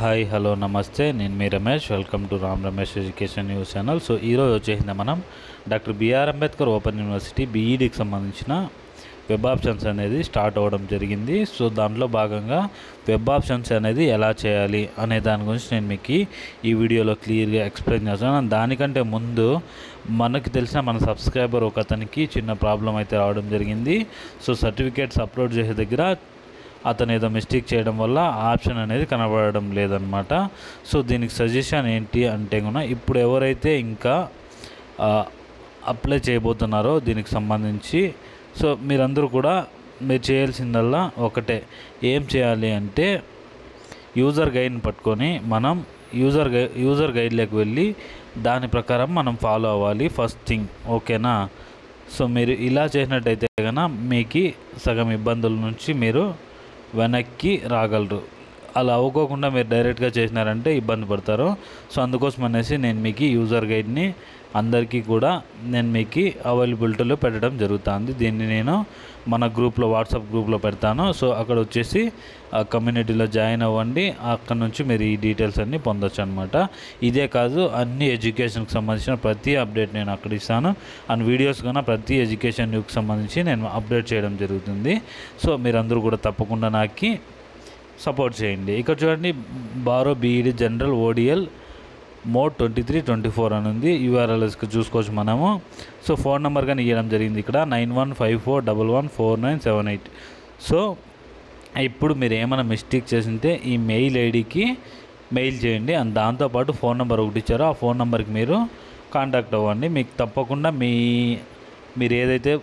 Hi hello నమస్తే, నేను మీ Ramesh. Welcome to Ram Ramesh education news channel. So ఈరోజు వచ్చేసింది మనం doctor BR Ambedkar open university బీఈడికి సంబంధించిన వెబ్ ఆప్షన్స్ అనేది స్టార్ట్ అవ్వడం జరిగింది. సో దాంట్లో భాగంగా వెబ్ ఆప్షన్స్ అనేది ఎలా చేయాలి అనే దాని గురించి నేను మీకు ఈ వీడియోలో క్లియర్గా ఎక్స్ప్లెయిన్ చేస్తాను. దానికంటే ముందు మనకు తెలిసిన మన సబ్స్క్రైబర్ ఒక అతనికి చిన్న ప్రాబ్లం అయితే రావడం జరిగింది. సో సర్టిఫికేట్స్ అప్లోడ్ చేసే దగ్గర అతను ఏదో మిస్టేక్ చేయడం వల్ల ఆప్షన్ అనేది కనబడడం లేదనమాట. సో దీనికి సజెషన్ ఏంటి అంటే కూడా ఇప్పుడు ఎవరైతే ఇంకా అప్లై చేయబోతున్నారో దీనికి సంబంధించి సో మీరందరూ కూడా మీరు చేయాల్సిందల్లా ఒకటే, ఏం చేయాలి అంటే యూజర్ గైడ్ని పట్టుకొని మనం యూజర్ గైడ్లోకి వెళ్ళి దాని ప్రకారం మనం ఫాలో అవ్వాలి ఫస్ట్ థింగ్, ఓకేనా. సో మీరు ఇలా చేసినట్టయితే కనుక మీకు సగం ఇబ్బందుల నుంచి మీరు వెనక్కి రాగలరు. అలా అవ్వకోకుండా మీరు డైరెక్ట్గా చేసినారంటే ఇబ్బంది పడతారు. సో అందుకోసం అనేసి నేను మీకు యూజర్ గైడ్ని అందరికీ కూడా నేను మీకు అవైలబిలిటీలో పెట్టడం జరుగుతుంది. దీన్ని నేను మన గ్రూప్లో వాట్సాప్ గ్రూప్లో పెడతాను. సో అక్కడ వచ్చేసి కమ్యూనిటీలో జాయిన్ అవ్వండి. అక్కడ నుంచి మీరు ఈ డీటెయిల్స్ అన్నీ పొందొచ్చు అనమాట. ఇదే కాదు, అన్ని ఎడ్యుకేషన్కి సంబంధించిన ప్రతి అప్డేట్ నేను అక్కడ ఇస్తాను. అండ్ వీడియోస్ కన్నా ప్రతి ఎడ్యుకేషన్ న్యూస్కి సంబంధించి నేను అప్డేట్ చేయడం జరుగుతుంది. సో మీరందరూ కూడా తప్పకుండా నాకు సపోర్ట్ చేయండి. ఇక్కడ చూడండి, బారో బీఈడి జనరల్ ఓడిఎల్ మోడ్ 2324 అని ఉంది. యూఆర్ఎల్ఎస్కి చూసుకోవచ్చు మనము. సో ఫోన్ నెంబర్ కానీ ఇవ్వడం జరిగింది ఇక్కడ 9154114978. సో ఇప్పుడు మీరు ఏమైనా మిస్టేక్ చేసింటే ఈ మెయిల్ ఐడికి మెయిల్ చేయండి. అండ్ దాంతోపాటు ఫోన్ నెంబర్ ఒకటి ఇచ్చారో ఆ ఫోన్ నెంబర్కి మీరు కాంటాక్ట్ అవ్వండి. మీకు తప్పకుండా మీరు ఏదైతే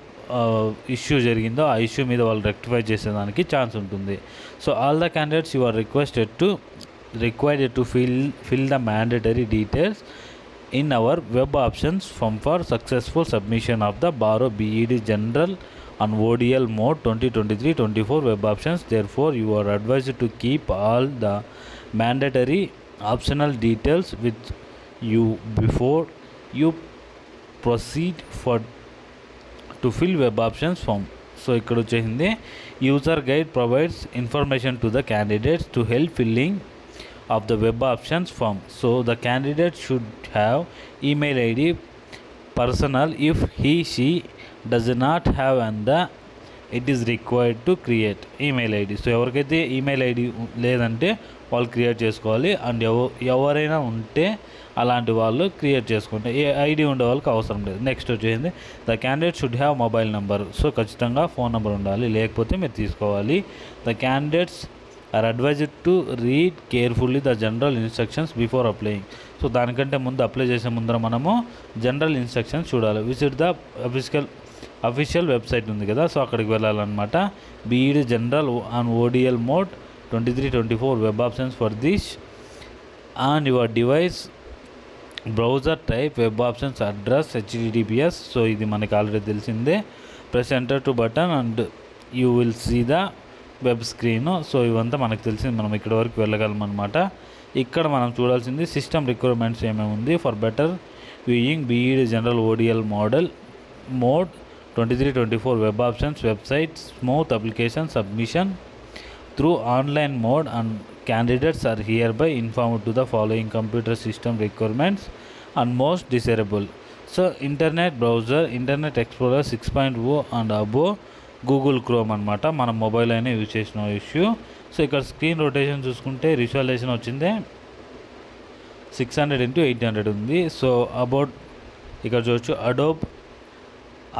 ఇష్యూ జరిగిందో ఆ ఇష్యూ మీద వాళ్ళు రెక్టిఫై చేసేదానికి ఛాన్స్ ఉంటుంది. So all the candidates you are required to fill the mandatory details in our web options form for successful submission of the Baro BEd General on ODL mode 2023-24 web options. Therefore, you are advised to keep all the mandatory optional details with you before you proceed to fill web options form. So ఇక్కడ వచ్చేసింది, user guide provides information to the candidates to help filling of the web options form. So the candidate should have email id personal if she does not have, and it is required to create email id. So ఎవరికైతే email ID లేదంటే వాళ్ళు create చేసుకోవాలి. And ఎవరైనా ఉంటే అలాంటి వాళ్ళు create చేసుకుంటే ఏ ID ఉండే వాళ్ళకి అవసరం లేదు. నెక్స్ట్ వచ్చేసింది, the candidate should have mobile number. So ఖచ్చితంగా ఫోన్ నెంబర్ ఉండాలి, లేకపోతే మీరు తీసుకోవాలి. The candidates are advised to read carefully the general instructions before applying. So దానికంటే ముందు అప్లై చేసే ముందర మనము జనరల్ ఇన్స్ట్రక్షన్స్ చూడాలి. విజిట్ ద అఫీషియల్ వెబ్సైట్ ఉంది కదా, సో అక్కడికి వెళ్ళాలన్నమాట. BEd general on ODL mode 2324 web options for this on your device browser type web options address HTTPS. So ఇది మనకి ఆల్రెడీ తెలిసిందే. Press enter to button and you will see the web screen. So ఇవంతా మనకు తెలిసింది, మనం ఇక్కడ వరకు వెళ్ళగలం అనమాట. ఇక్కడ మనం చూడాల్సింది సిస్టమ్ రిక్వైర్మెంట్స్ ఏమేమి ఉంది. For better viewing BEd general ODL mode 2324 web options website smooth application submission through online mode and candidates are hereby informed to the following computer system requirements and most desirable. So internet browser, internet explorer 6.0 and above, Google Chrome అనమాట. మనం మొబైల్ అయినా use చేసిన issue. So ఇక్కడ screen rotation చూసుకుంటే resolution వచ్చిందే 600x800 ఉంది. So about ఇక్కడ చూడొచ్చు, Adobe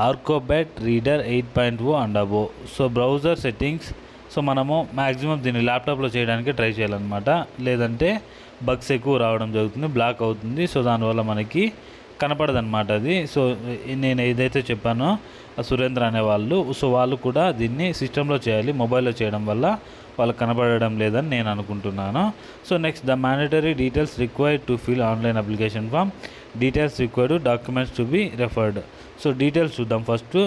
Acrobat reader 8.0 and above. So browser settings, so మనము మ్యాక్సిమం దీన్ని ల్యాప్టాప్లో చేయడానికి ట్రై చేయాలన్నమాట, లేదంటే బగ్స్ ఎక్కువ రావడం జరుగుతుంది, బ్లాక్ అవుతుంది. సో దానివల్ల మనకి కనపడదన్నమాట అది. సో నేను ఏదైతే చెప్పానో సురేంద్ర అనేవాళ్ళు, సో వాళ్ళు కూడా దీన్ని సిస్టంలో చేయాలి, మొబైల్లో చేయడం వల్ల వాళ్ళకి కనపడడం లేదని నేను అనుకుంటున్నాను. So next, the mandatory details required to fill online application form, details required documents to be referred. So details చూద్దాం. First,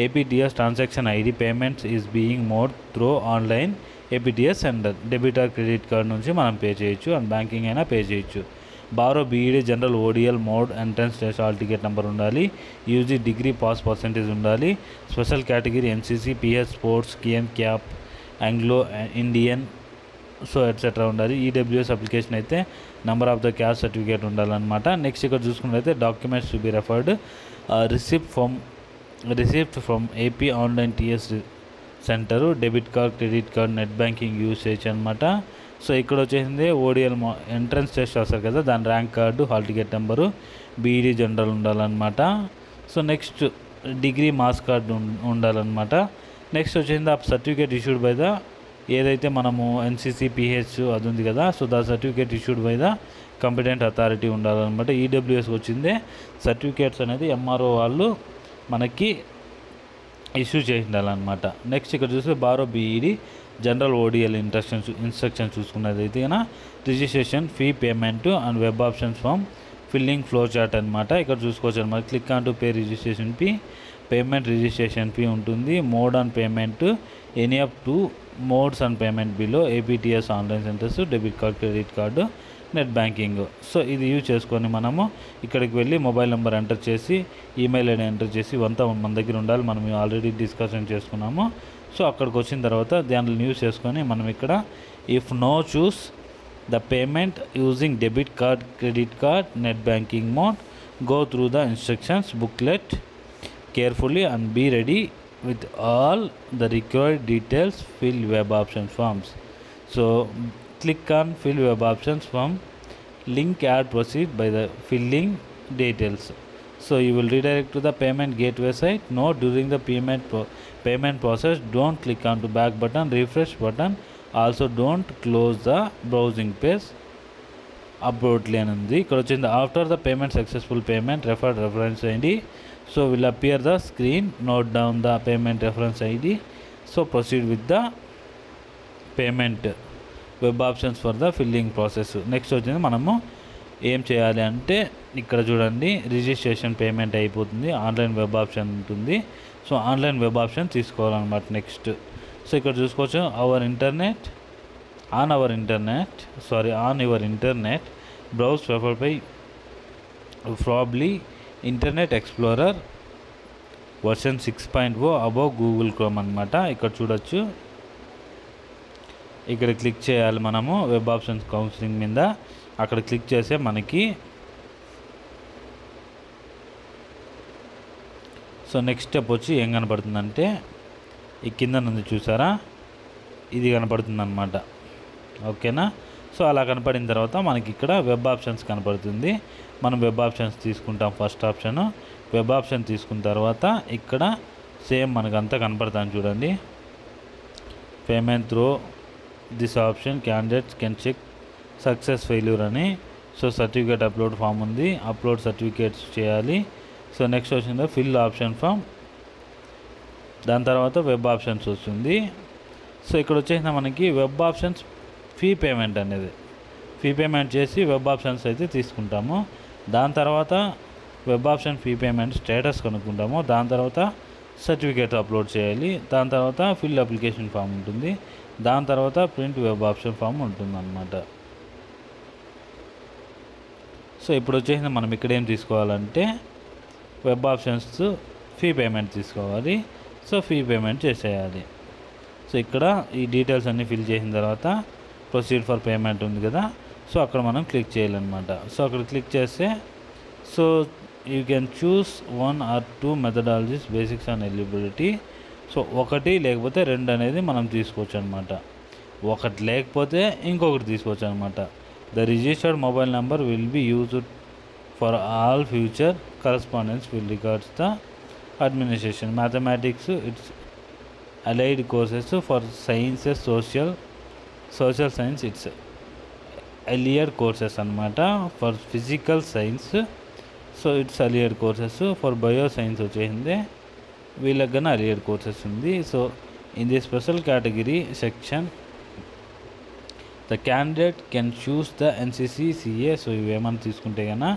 APTS transaction ID payments is being mode through online APTS centre. Debit or credit card నుంచి మనం pay చేయొచ్చు, and banking అయినా pay చేయొచ్చు. బారో BEd general ODL mode entrance test hall ticket number ఉండాలి. UG degree pass percentage ఉండాలి. Special category NCC, PS sports, KM cap, Anglo Indian so etcetera ఉండాలి. EWS application అయితే number of the cast certificate ఉండాలన్నమాట. Next ఇక్కడ చూసుకున్నట్లయితే documents to be referred receipt from AP online TS centre, debit card, credit card, net banking use చేయొచ్చు అనమాట. So ఇక్కడ వచ్చేసింది ODL entrance test వస్తారు కదా, దాని rank card, hall ticket number, BEd general ఉండాలన్నమాట. So next degree marks card ఉండాలన్నమాట. Next వచ్చేసింది ఆ సర్టిఫికేట్ ఇష్యూడ్ బై ద ఏదైతే మనము ఎన్సీసీ పిహెచ్ అది ఉంది కదా, so the certificate issued by the competent authority ఉండాలన్నమాట. ఈడబ్ల్యూఎస్ వచ్చిందే సర్టిఫికేట్స్ అనేది ఎంఆర్ఓ వాళ్ళు మనకి ఇష్యూ చేసి ఉండాలన్నమాట. నెక్స్ట్ ఇక్కడ చూస్తే బారో బీఈడీ జనరల్ ఓడిఎల్ ఇన్స్ట్రక్షన్ చూసుకున్నదైతే కన్నా registration fee payment and web options form filling flow chart అనమాట. ఇక్కడ చూసుకోవచ్చు అనమాట. Click on to pay registration fee, payment registration fee ఉంటుంది. Mode on payment any up to modes on payment below APTS online centres, debit card, credit card, net banking. So ఇది use చేసుకొని మనము ఇక్కడికి వెళ్ళి మొబైల్ నెంబర్ ఎంటర్ చేసి email ID enter చేసి ఇవంతా మన దగ్గర ఉండాలి. మనం ఆల్రెడీ డిస్కషన్ చేసుకున్నాము. సో అక్కడికి వచ్చిన తర్వాత దాన్ని యూజ్ చేసుకొని మనం ఇక్కడ if no choose the payment using debit card, credit card, net banking mode, go through the instructions booklet carefully and be ready with all the required details, fill web options forms. So click on fill web options form, link add proceed by the filling details. So you will redirect to the payment gateway site. Note, during the payment process, don't click on to back button, refresh button. Also don't close the browsing page. Abruptly and ఇక్కడ వచ్చింది after the payment successful payment referred reference ID. So will appear the screen, note down the payment reference ID. So proceed with the payment web options for the filling process. Next వచ్చింది మనము ఏం చేయాలి అంటే ఇక్కడ చూడండి, registration payment అయిపోతుంది, online web option ఉంటుంది. So online web option తీసుకోవాలన్నమాట. నెక్స్ట్ సో ఇక్కడ చూసుకోవచ్చు on your internet browse preferred by probably Internet Explorer version 6.0 above Google Chrome అనమాట. ఇక్కడ చూడొచ్చు, ఇక్కడ క్లిక్ చేయాలి మనము వెబ్ ఆప్షన్స్ కౌన్సిలింగ్ మీద. అక్కడ క్లిక్ చేస్తే మనకి సో నెక్స్ట్ స్టెప్ వచ్చి ఏం కనపడుతుందంటే ఈ కింద నుండి చూసారా, ఇది కనపడుతుంది అనమాట. ఓకేనా. సో అలా కనపడిన తర్వాత మనకి ఇక్కడ వెబ్ ఆప్షన్స్ కనపడుతుంది. మనం వెబ్ ఆప్షన్స్ తీసుకుంటాం. ఫస్ట్ ఆప్షన్ వెబ్ ఆప్షన్ తీసుకున్న తర్వాత ఇక్కడ సేమ్ మనకంతా కనపడతాను చూడండి. Payment through this option candidates can check success failure అని. సో సర్టిఫికేట్ అప్లోడ్ ఫామ్ ఉంది, అప్లోడ్ సర్టిఫికేట్స్ చేయాలి. సో నెక్స్ట్ వచ్చింది ఫిల్ ఆప్షన్ ఫామ్, దాని తర్వాత వెబ్ ఆప్షన్స్ వస్తుంది. సో ఇక్కడ వచ్చేసిన మనకి వెబ్ ఆప్షన్స్ ఫీ పేమెంట్ అనేది ఫీ పేమెంట్ చేసి వెబ్ ఆప్షన్స్ అయితే తీసుకుంటాము. దాని తర్వాత web option fee payment status కనుక్కుంటాము. దాని తర్వాత సర్టిఫికేట్ అప్లోడ్ చేయాలి. దాని తర్వాత ఫిల్ అప్లికేషన్ ఫామ్ ఉంటుంది. దాని తర్వాత ప్రింట్ వెబ్ ఆప్షన్ ఫామ్ ఉంటుందన్నమాట. సో ఇప్పుడు వచ్చేసింది మనం ఇక్కడ ఏం తీసుకోవాలంటే వెబ్ ఆప్షన్స్ ఫీ పేమెంట్ తీసుకోవాలి. సో ఫీ పేమెంట్ చేసేయాలి. సో ఇక్కడ ఈ డీటెయిల్స్ అన్నీ ఫిల్ చేసిన తర్వాత ప్రొసీడ్ ఫర్ పేమెంట్ ఉంది కదా, సో అక్కడ మనం క్లిక్ చేయాలన్నమాట. సో అక్కడ క్లిక్ చేస్తే so you can choose 1 or 2 methodologies basics and eligibility. So ఒకటి లేకపోతే రెండు అనేది మనం తీసుకోవచ్చు అనమాట. ఒకటి లేకపోతే ఇంకొకటి తీసుకోవచ్చు అనమాట. The registered mobile number will be used for all future correspondence will records the administration. Mathematics it's allied courses. For sciences, social science it's allied courses అనమాట. For physical science so it's allied courses. For bio science వచ్చేసింది వీళ్ళకి కానీ allied courses ఉంది. So in the special category section the candidate can choose the NCC CA. So ఇవి ఏమైనా తీసుకుంటే కన్నా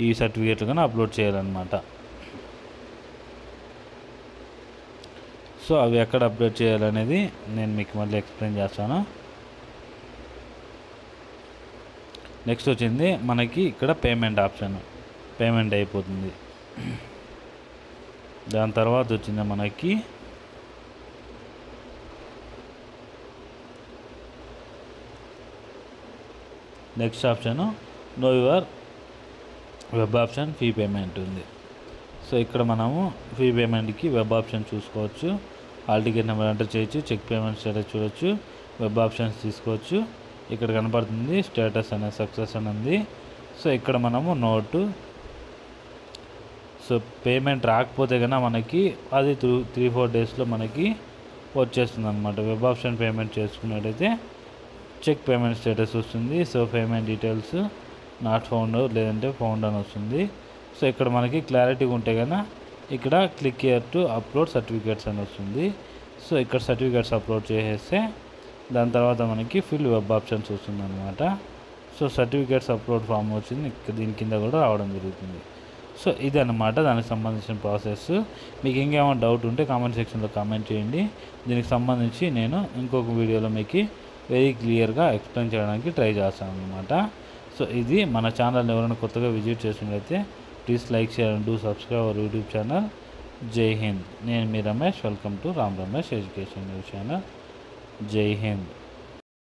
ఈ సర్టిఫికేట్లు కానీ అప్లోడ్ చేయాలన్నమాట. సో అవి ఎక్కడ అప్లోడ్ చేయాలనేది నేను మీకు మళ్ళీ ఎక్స్ప్లెయిన్ చేస్తాను. నెక్స్ట్ వచ్చింది మనకి ఇక్కడ పేమెంట్ ఆప్షన్, పేమెంట్ అయిపోతుంది. దాని తర్వాత వచ్చింది మనకి next option no your web option fee payment ఉంది. సో ఇక్కడ మనము ఫీ పేమెంట్కి వెబ్ ఆప్షన్ చూసుకోవచ్చు. హాల్ టికెట్ నెంబర్ ఎంటర్ చేయొచ్చు, చెక్ పేమెంట్ స్టేటస్ చూడొచ్చు, వెబ్ ఆప్షన్స్ తీసుకోవచ్చు. ఇక్కడ కనపడుతుంది స్టేటస్ అనే సక్సెస్ అని ఉంది. సో ఇక్కడ మనము నోటు. సో పేమెంట్ రాకపోతే కన్నా మనకి అది 3-4 డేస్లో మనకి వచ్చేస్తుంది అనమాట. వెబ్ ఆప్షన్ పేమెంట్ చేసుకున్నట్టయితే చెక్ పేమెంట్ స్టేటస్ వస్తుంది. So payment details not found లేదంటే ఫౌండ్ అని వస్తుంది. సో ఇక్కడ మనకి క్లారిటీగా ఉంటే కన్నా ఇక్కడ click here to upload certificates అని వస్తుంది. సో ఇక్కడ సర్టిఫికేట్స్ అప్లోడ్ చేసేస్తే దాని తర్వాత మనకి ఫిల్ వెబ్ ఆప్షన్స్ వస్తుంది అనమాట. సో సర్టిఫికేట్స్ అప్లోడ్ ఫామ్ వచ్చింది, దీని కింద కూడా రావడం జరుగుతుంది. సో ఇది అన్నమాట దానికి సంబంధించిన ప్రాసెస్. మీకు ఇంకేమైనా డౌట్ ఉంటే కామెంట్ సెక్షన్లో కామెంట్ చేయండి. దీనికి సంబంధించి నేను ఇంకొక వీడియోలో మీకు వెరీ క్లియర్గా ఎక్స్ప్లెయిన్ చేయడానికి ట్రై చేస్తాను అనమాట. సో ఇది మన ఛానల్ని ఎవరైనా కొత్తగా విజిట్ చేసినట్లయితే please like, share and do subscribe our YouTube channel. జై హింద్. నేను మీ Ramesh. Welcome to Ram Ramesh education news channel. జై హింద్.